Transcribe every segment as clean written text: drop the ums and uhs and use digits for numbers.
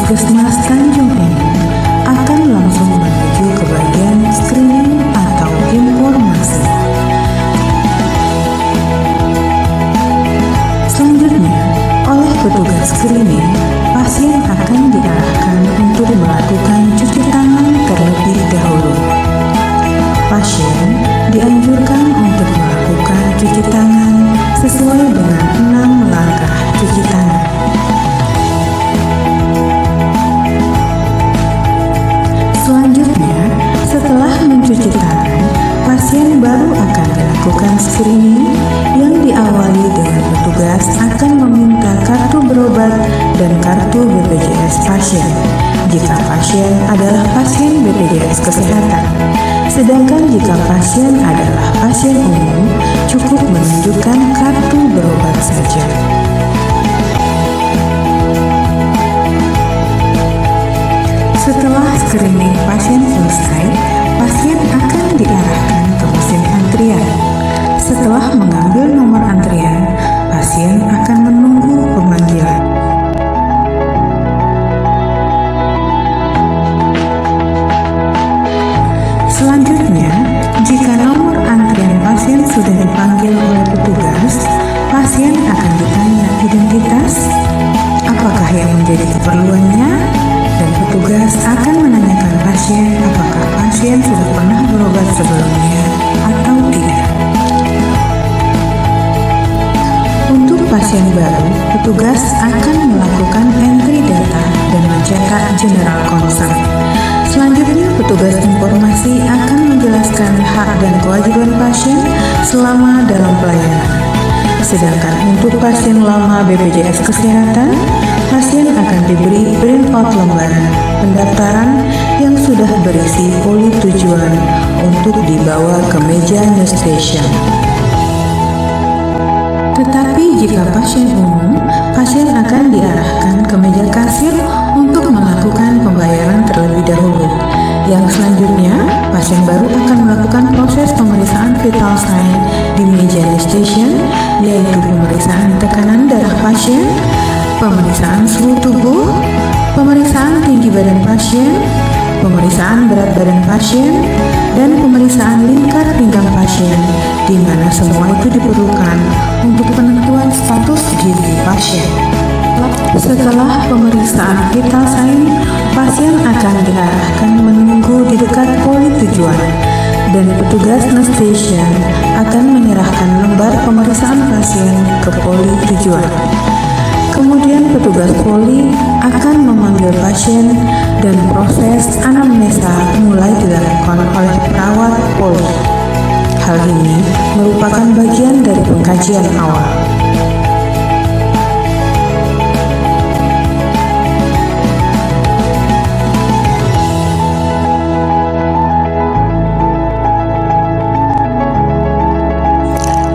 Puskesmas Tanjung ini akan langsung menuju ke bagian screening atau informasi. Selanjutnya, oleh petugas screening, pasien akan diarahkan untuk melakukan cuci tangan terlebih dahulu. Pasien dianjurkan untuk melakukan cuci tangan sesuai dengan 6 langkah cuci tangan. Selanjutnya, setelah mencuci tangan, pasien baru akan dilakukan screening yang diawali dengan petugas akan meminta kartu berobat dan kartu BPJS pasien jika pasien adalah pasien BPJS Kesehatan. Sedangkan jika pasien adalah pasien umum, cukup menunjukkan kartu berobat saja. Setelah screening pasien selesai, pasien akan diarahkan ke mesin antrian. Setelah mengambil nomor antrian, pasien akan menunggu pemanggilan. Selanjutnya, jika nomor antrian pasien sudah dipanggil oleh petugas, pasien akan ditanya identitas, apakah yang menjadi keperluannya, dan petugas akan menanyakan pasien apakah pasien sudah pernah berobat sebelumnya atau tidak. Untuk pasien baru, petugas akan melakukan entry data dan mencetak general consent. Selanjutnya, petugas informasi akan menjelaskan hak dan kewajiban pasien selama dalam pelayanan. Sedangkan untuk pasien lama BPJS Kesehatan, pasien akan diberi printout lembaran pendaftaran yang sudah berisi poli tujuan untuk dibawa ke meja news station. Tetapi jika pasien umum, pasien akan diarahkan ke meja kasir untuk melakukan pembayaran terlebih dahulu. Yang selanjutnya, pasien baru akan melakukan proses pemeriksaan vital sign di meja news station, yaitu pemeriksaan tekanan darah pasien, pemeriksaan suhu tubuh, pemeriksaan tinggi badan pasien, pemeriksaan berat badan pasien, dan pemeriksaan lingkar pinggang pasien, di mana semua itu diperlukan untuk penentuan status gizi pasien. Setelah pemeriksaan vital sign, pasien akan diarahkan menunggu di dekat poli tujuan, dan petugas news station akan menyerahkan lembar pemeriksaan pasien ke poli tujuan. Kemudian petugas poli akan memanggil pasien dan proses anamnesa mulai dilakukan oleh perawat poli. Hal ini merupakan bagian dari pengkajian awal.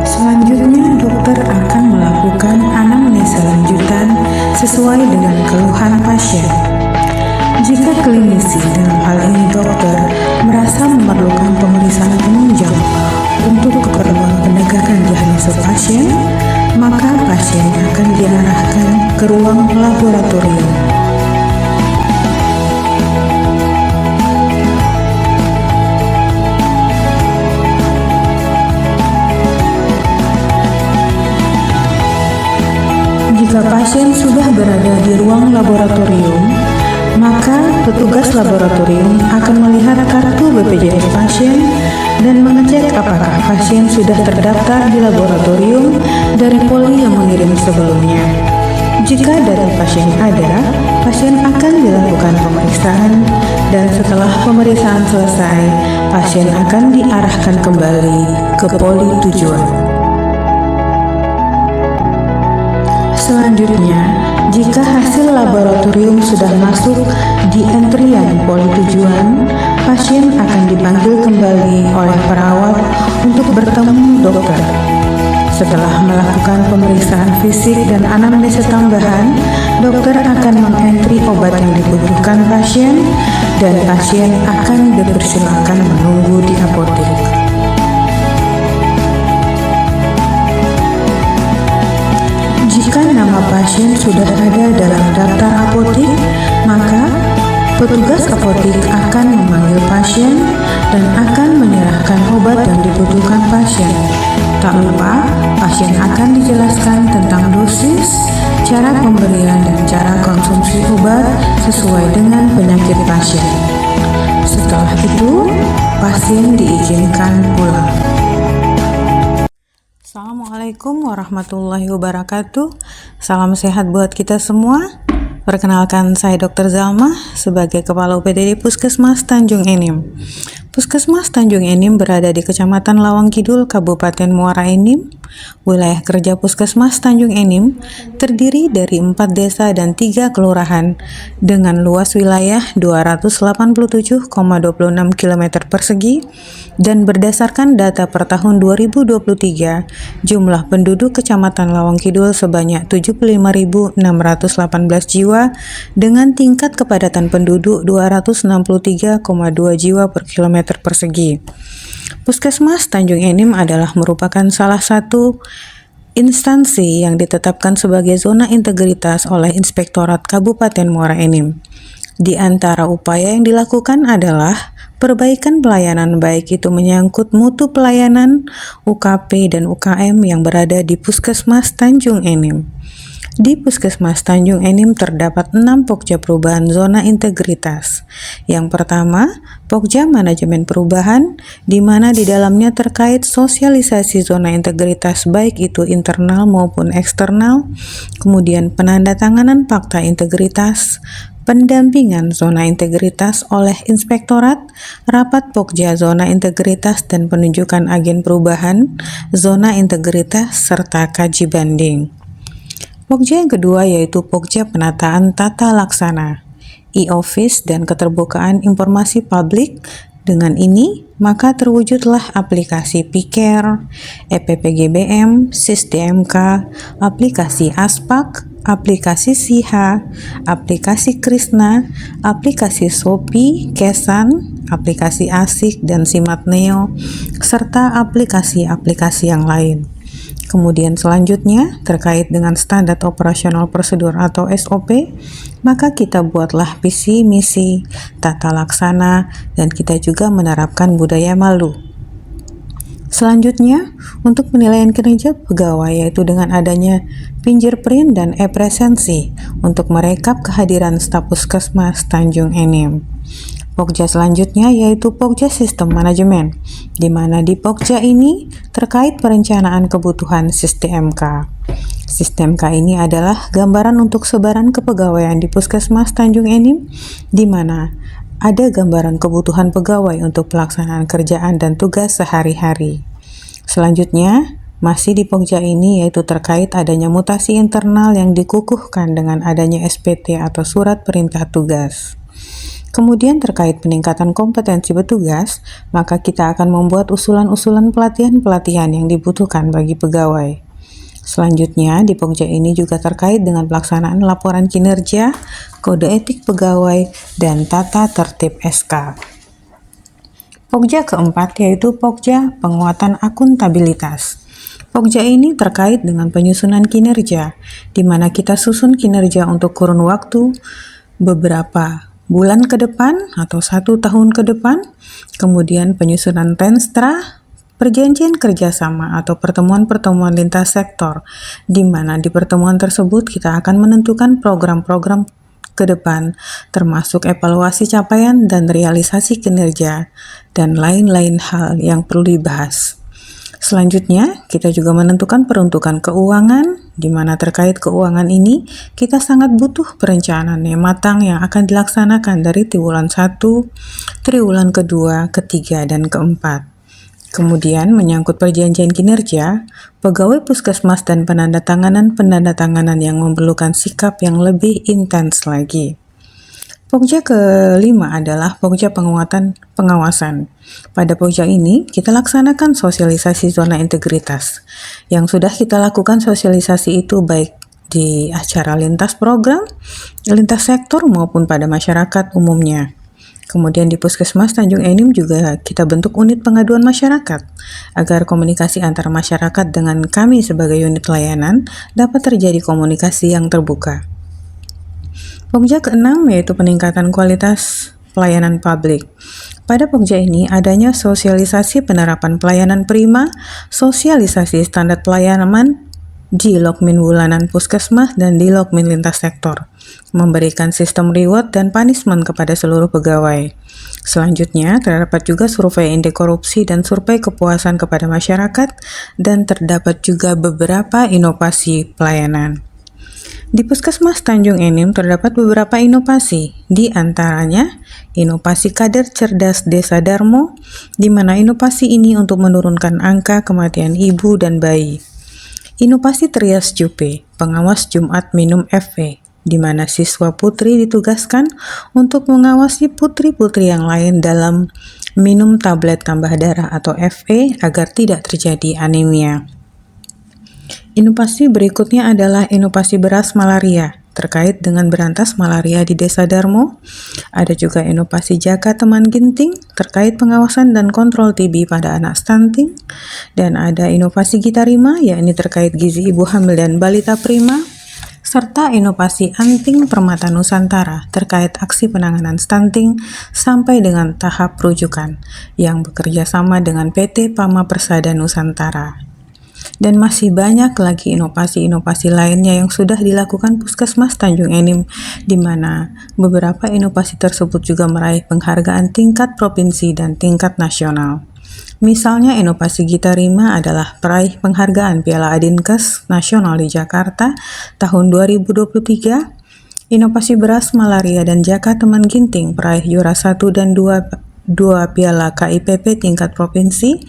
Selanjutnya, dokter akan melakukan anamnesa lanjutan sesuai dengan keluhan pasien. Jika klinisi, dalam hal ini dokter, merasa memerlukan pemeriksaan penunjang untuk keperluan penegakan diagnosa pasien, maka pasien akan diarahkan ke ruang laboratorium. Jika pasien sudah berada di ruang laboratorium, maka petugas laboratorium akan melihat kartu BPJS pasien dan mengecek apakah pasien sudah terdaftar di laboratorium dari poli yang mengirim sebelumnya. Jika data pasien ada, pasien akan dilakukan pemeriksaan, dan setelah pemeriksaan selesai, pasien akan diarahkan kembali ke poli tujuan. Selanjutnya, jika hasil laboratorium sudah masuk di antrian poli tujuan, pasien akan dipanggil kembali oleh perawat untuk bertemu dokter. Setelah melakukan pemeriksaan fisik dan anamnesa tambahan, dokter akan mengentri obat yang dibutuhkan pasien, dan pasien akan dipersilakan menunggu di apotek. Jika nama pasien sudah ada dalam daftar apotik, maka petugas apotik akan memanggil pasien dan akan menyerahkan obat yang dibutuhkan pasien. Tak lupa, pasien akan dijelaskan tentang dosis, cara pemberian, dan cara konsumsi obat sesuai dengan penyakit pasien. Setelah itu, pasien diizinkan pulang. Assalamualaikum warahmatullahi wabarakatuh. Salam sehat buat kita semua. Perkenalkan, saya Dr. Zalma sebagai Kepala UPD Puskesmas Tanjung Enim. Puskesmas Tanjung Enim berada di Kecamatan Lawang Kidul, Kabupaten Muara Enim. Wilayah kerja Puskesmas Tanjung Enim terdiri dari 4 desa dan 3 kelurahan dengan luas wilayah 287,26 km persegi dan berdasarkan data per tahun 2023, jumlah penduduk Kecamatan Lawang Kidul sebanyak 75.618 jiwa dengan tingkat kepadatan penduduk 263,2 jiwa per kilometer persegi. Puskesmas Tanjung Enim adalah merupakan salah satu instansi yang ditetapkan sebagai zona integritas oleh Inspektorat Kabupaten Muara Enim. Di antara upaya yang dilakukan adalah perbaikan pelayanan, baik itu menyangkut mutu pelayanan, UKP dan UKM yang berada di Puskesmas Tanjung Enim. Di Puskesmas Tanjung Enim terdapat 6 Pokja Perubahan Zona Integritas. Yang pertama, Pokja Manajemen Perubahan, di mana di dalamnya terkait sosialisasi zona integritas baik itu internal maupun eksternal, kemudian penandatanganan fakta integritas, pendampingan zona integritas oleh Inspektorat, rapat Pokja Zona Integritas dan penunjukan agen perubahan zona integritas serta kaji banding. Pokja yang kedua yaitu Pokja Penataan Tata Laksana, e-office dan keterbukaan informasi publik. Dengan ini, maka terwujudlah aplikasi Piker, EPPGBM, SIS-DMK, aplikasi Aspak, aplikasi Siha, aplikasi Krisna, aplikasi Shopee, Kesan, aplikasi Asik dan Simat Neo, serta aplikasi-aplikasi yang lain. Kemudian selanjutnya terkait dengan standar operasional prosedur atau SOP, maka kita buatlah visi misi, tata laksana, dan kita juga menerapkan budaya malu. Selanjutnya, untuk penilaian kinerja pegawai yaitu dengan adanya fingerprint dan e-presensi untuk merekap kehadiran staf Puskesmas Tanjung Enim. Pokja selanjutnya yaitu Pokja Sistem Manajemen, di mana di Pokja ini terkait perencanaan kebutuhan SIS-DMK. SIS-DMK ini adalah gambaran untuk sebaran kepegawaian di Puskesmas Tanjung Enim, di mana ada gambaran kebutuhan pegawai untuk pelaksanaan kerjaan dan tugas sehari-hari. Selanjutnya, masih di Pokja ini yaitu terkait adanya mutasi internal yang dikukuhkan dengan adanya SPT atau Surat Perintah Tugas. Kemudian terkait peningkatan kompetensi petugas, maka kita akan membuat usulan-usulan pelatihan-pelatihan yang dibutuhkan bagi pegawai. Selanjutnya, di Pokja ini juga terkait dengan pelaksanaan laporan kinerja, kode etik pegawai, dan tata tertib SK. Pokja keempat yaitu Pokja Penguatan Akuntabilitas. Pokja ini terkait dengan penyusunan kinerja, di mana kita susun kinerja untuk kurun waktu beberapa bulan ke depan atau 1 tahun ke depan, kemudian penyusunan Tenstra, perjanjian kerjasama atau pertemuan-pertemuan lintas sektor, di mana di pertemuan tersebut kita akan menentukan program-program ke depan, termasuk evaluasi capaian dan realisasi kinerja, dan lain-lain hal yang perlu dibahas. Selanjutnya, kita juga menentukan peruntukan keuangan, di mana terkait keuangan ini, kita sangat butuh perencanaan yang matang yang akan dilaksanakan dari triwulan 1, triwulan kedua, ketiga, dan keempat. Kemudian, menyangkut perjanjian kinerja, pegawai puskesmas dan penandatanganan yang memerlukan sikap yang lebih intens lagi. Pokja kelima adalah Pokja Penguatan Pengawasan. Pada Pokja ini, kita laksanakan sosialisasi zona integritas. Yang sudah kita lakukan sosialisasi itu baik di acara lintas program, lintas sektor maupun pada masyarakat umumnya. Kemudian di Puskesmas Tanjung Enim juga kita bentuk unit pengaduan masyarakat agar komunikasi antara masyarakat dengan kami sebagai unit layanan dapat terjadi komunikasi yang terbuka. Pokja ke-6 yaitu peningkatan kualitas pelayanan publik. Pada pokja ini adanya sosialisasi penerapan pelayanan prima, sosialisasi standar pelayanan di Lokmin bulanan Puskesmas dan di Lokmin lintas sektor, memberikan sistem reward dan punishment kepada seluruh pegawai. Selanjutnya, terdapat juga survei indeks korupsi dan survei kepuasan kepada masyarakat, dan terdapat juga beberapa inovasi pelayanan. Di Puskesmas Tanjung Enim terdapat beberapa inovasi, di antaranya inovasi kader cerdas Desa Darmo, di mana inovasi ini untuk menurunkan angka kematian ibu dan bayi. Inovasi Trias Jupe, pengawas Jumat minum FV, di mana siswa putri ditugaskan untuk mengawasi putri-putri yang lain dalam minum tablet tambah darah atau FV agar tidak terjadi anemia. Inovasi berikutnya adalah inovasi beras malaria terkait dengan berantas malaria di Desa Darmo. Ada juga inovasi Jaga Teman Ginting terkait pengawasan dan kontrol TB pada anak stunting. Dan ada inovasi Gita Rima, yakni terkait gizi ibu hamil dan balita prima. Serta inovasi Anting Permata Nusantara terkait aksi penanganan stunting sampai dengan tahap rujukan yang bekerja sama dengan PT Pama Persada Nusantara. Dan masih banyak lagi inovasi-inovasi lainnya yang sudah dilakukan Puskesmas Tanjung Enim, di mana beberapa inovasi tersebut juga meraih penghargaan tingkat provinsi dan tingkat nasional. Misalnya inovasi Gita Rima adalah peraih penghargaan Piala Adinkes Nasional di Jakarta tahun 2023, inovasi beras malaria dan Jaga Teman Ginting peraih juara 1 dan 2 Piala KIPP tingkat provinsi,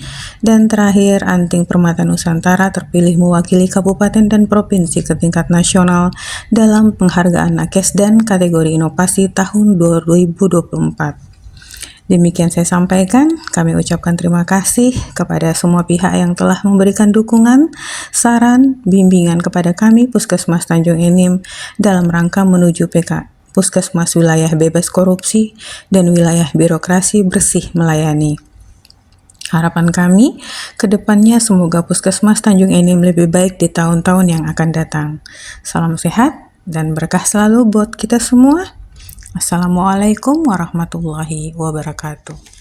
dan terakhir Anting Permata Nusantara terpilih mewakili kabupaten dan provinsi ke tingkat nasional dalam penghargaan Nakes dan kategori inovasi tahun 2024. Demikian saya sampaikan, kami ucapkan terima kasih kepada semua pihak yang telah memberikan dukungan, saran, bimbingan kepada kami Puskesmas Tanjung Enim dalam rangka menuju Puskesmas wilayah bebas korupsi dan wilayah birokrasi bersih melayani. Harapan kami ke depannya semoga Puskesmas Tanjung Enim lebih baik di tahun-tahun yang akan datang. Salam sehat dan berkah selalu buat kita semua. Assalamualaikum warahmatullahi wabarakatuh.